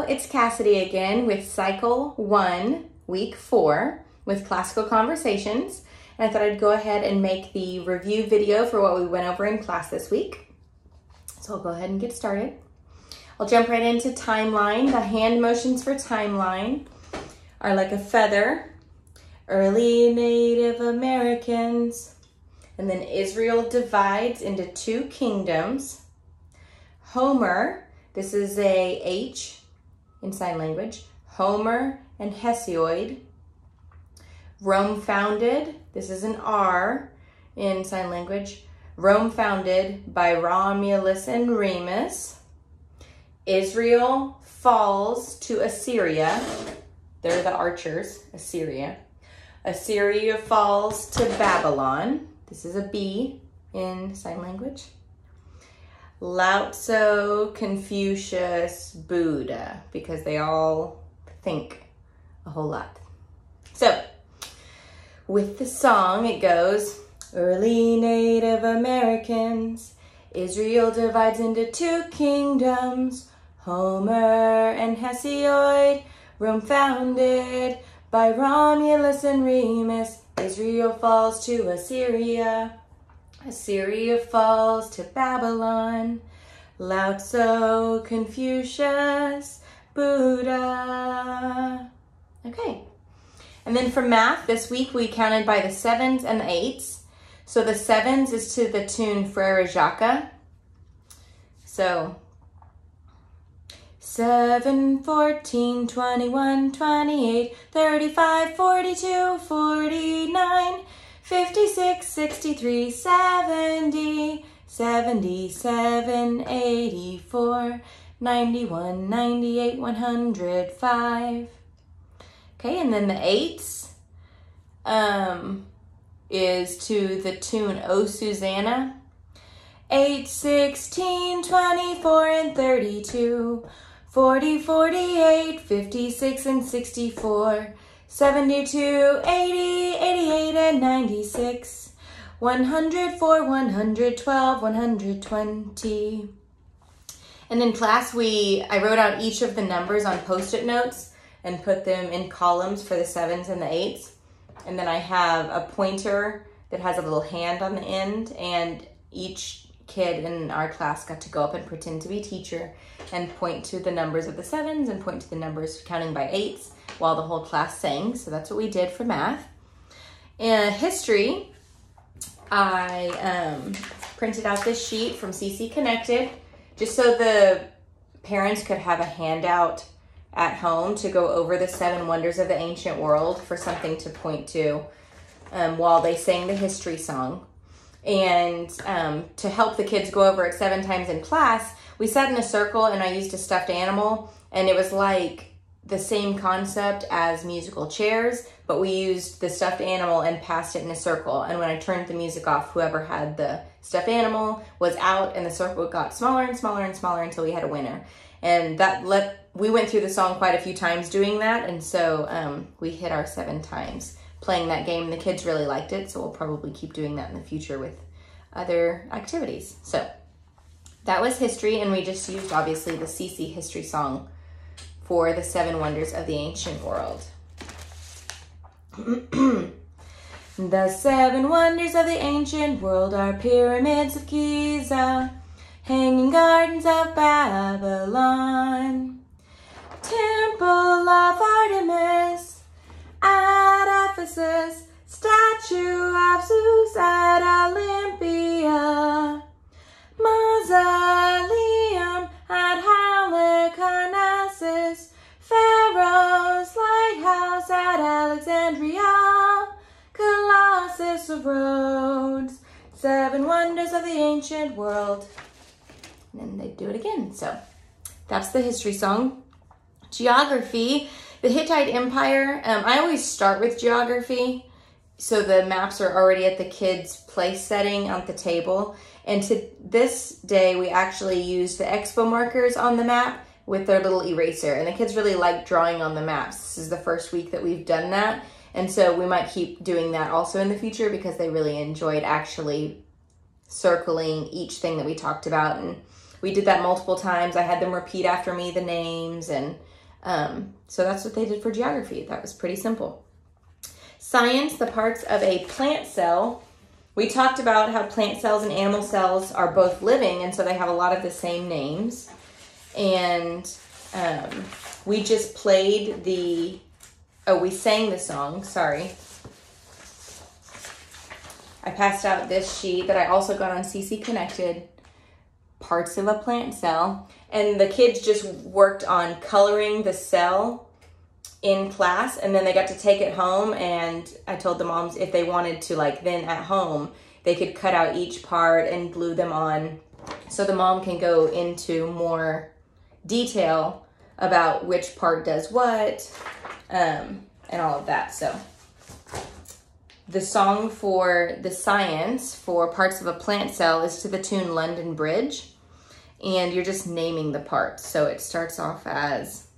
it's Cassidy again with Cycle 1, Week 4 with Classical Conversations. And I thought I'd go ahead and make the review video for what we went over in class this week. So I'll go ahead and get started. I'll jump right into timeline. The hand motions for timeline are like a feather, early Native Americans, and then Israel divides into 2 kingdoms. Homer, this is a H in sign language, Homer and Hesiod. Rome founded, this is an R in sign language, Rome founded by Romulus and Remus. Israel falls to Assyria, they're the archers, Assyria. Assyria falls to Babylon, this is a B in sign language. Lao Tzu, Confucius, Buddha, because they all think a whole lot. So, with the song, it goes, early Native Americans, Israel divides into 2 kingdoms, Homer and Hesiod, Rome founded by Romulus and Remus, Israel falls to Assyria, Assyria falls to Babylon, Lao Tzu, Confucius, Buddha. Okay. And then for math, this week we counted by the 7s and the 8s. So the 7s is to the tune Frere Jacques. So 7, 14, 21, 28, 35, 42, 49, 56, 63, 70, 77, 84, 91, 98, 105. Okay, and then the 8s is to the tune O Susanna. 8, 16, 24, and 32, 40, 48, 56, and 64, 72, 80, 88, and 96, 104, 112, 120. And in class, I wrote out each of the numbers on Post-it notes and put them in columns for the 7s and the 8s. And then I have a pointer that has a little hand on the end, and each kid in our class got to go up and pretend to be teacher and point to the numbers of the 7s and point to the numbers counting by 8s while the whole class sang. So that's what we did for math. In history, I printed out this sheet from CC Connected just so the parents could have a handout at home to go over the 7 wonders of the ancient world for something to point to while they sang the history song. And to help the kids go over it 7 times in class, we sat in a circle and I used a stuffed animal, and it was like the same concept as musical chairs, but we used the stuffed animal and passed it in a circle. And when I turned the music off, whoever had the stuffed animal was out, and the circle got smaller and smaller and smaller until we had a winner. And we went through the song quite a few times doing that, and so we hit our 7 times playing that game. The kids really liked it, so we'll probably keep doing that in the future with other activities. So that was history, and we just used, obviously, the CC history song for the 7 wonders of the ancient world. The 7 wonders of the ancient world are pyramids of Giza, hanging gardens of Babylon, temple of Artemis at Ephesus, statue of Zeus at Olympia, mausoleum at Halicarnassus, Pharaoh's lighthouse at Alexandria, Colossus of Rhodes, 7 wonders of the ancient world. And then they do it again. So that's the history song. Geography, the Hittite Empire. I always start with geography, so the maps are already at the kids' place setting on the table. And to this day, we actually use the expo markers on the map with their little eraser. And the kids really like drawing on the maps. This is the first week that we've done that. And so we might keep doing that also in the future because they really enjoyed actually circling each thing that we talked about. And we did that multiple times. I had them repeat after me the names, and So that's what they did for geography. That was pretty simple. Science, the parts of a plant cell. We talked about how plant cells and animal cells are both living, and so they have a lot of the same names. And we just played we sang the song, sorry. I passed out this sheet that I also got on CC Connected, parts of a plant cell. And the kids just worked on coloring the cell in class, and then they got to take it home, and I told the moms if they wanted to, like, then at home, they could cut out each part and glue them on so the mom can go into more detail about which part does what, and all of that. So the song for the science for parts of a plant cell is to the tune London Bridge, and you're just naming the parts. So it starts off as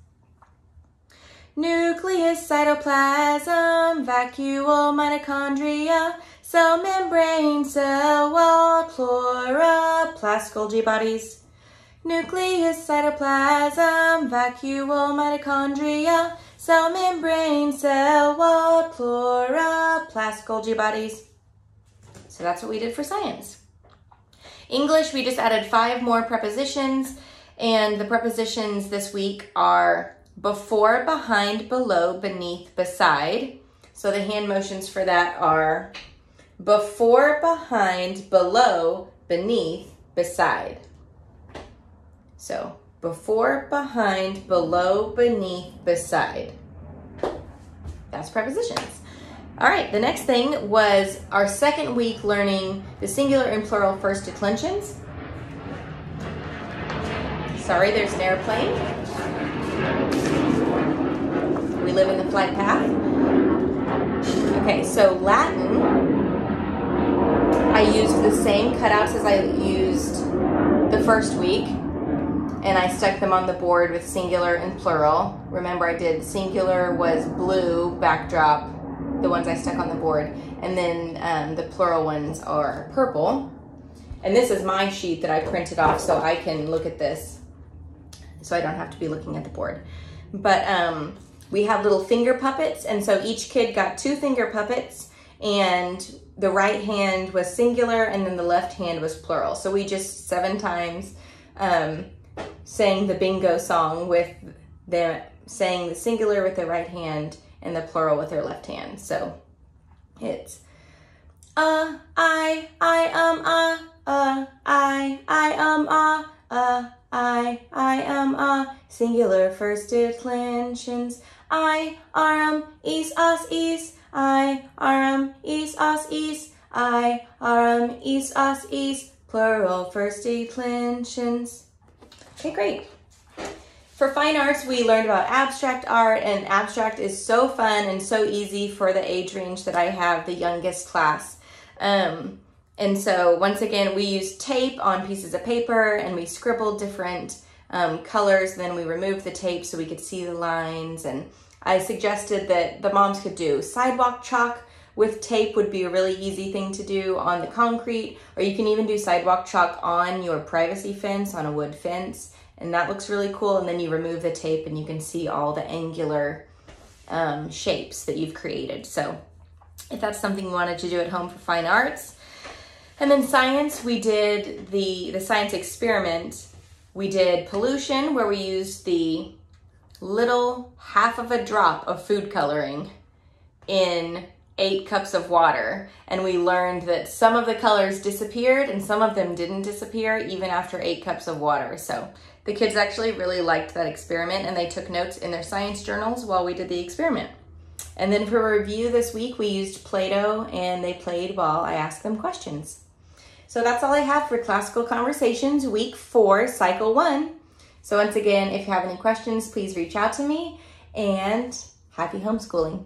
nucleus, cytoplasm, vacuole, mitochondria, cell membrane, cell wall, chloroplast, Golgi bodies. Nucleus, cytoplasm, vacuole, mitochondria, cell membrane, cell wall, chloroplast, Golgi bodies. So that's what we did for science. English, we just added 5 more prepositions, and the prepositions this week are before, behind, below, beneath, beside. So the hand motions for that are before, behind, below, beneath, beside. So before, behind, below, beneath, beside. That's prepositions. All right, the next thing was our second week learning the singular and plural first declensions. Sorry, there's an airplane. We live in the flight path. Okay, so Latin, I used the same cutouts as I used the first week, and I stuck them on the board with singular and plural. Remember, I did singular was blue backdrop, the ones I stuck on the board, and then the plural ones are purple. And this is my sheet that I printed off so I can look at this, so I don't have to be looking at the board. But we have little finger puppets, and so each kid got 2 finger puppets, and the right hand was singular and then the left hand was plural. So we just 7 times sang the bingo song with them saying the singular with their right hand and the plural with their left hand. So it's I singular first declensions. I is us is I is us is I is us is plural first declensions. Okay, great. For fine arts, we learned about abstract art, and abstract is so fun and so easy for the age range that I have, the youngest class. And so once again, we used tape on pieces of paper, and we scribbled different colors. Then we removed the tape so we could see the lines. And I suggested that the moms could do sidewalk chalk with tape would be a really easy thing to do on the concrete, or you can even do sidewalk chalk on your privacy fence, on a wood fence. And that looks really cool. And then you remove the tape and you can see all the angular shapes that you've created. So if that's something you wanted to do at home for fine arts. And then science, we did the science experiment. We did pollution, where we used the little half of a drop of food coloring in 8 cups of water. And we learned that some of the colors disappeared and some of them didn't disappear even after 8 cups of water. So the kids actually really liked that experiment, and they took notes in their science journals while we did the experiment. And then for review this week, we used Play-Doh, and they played while I asked them questions. So that's all I have for Classical Conversations, Week 4, Cycle 1. So once again, if you have any questions, please reach out to me, and happy homeschooling.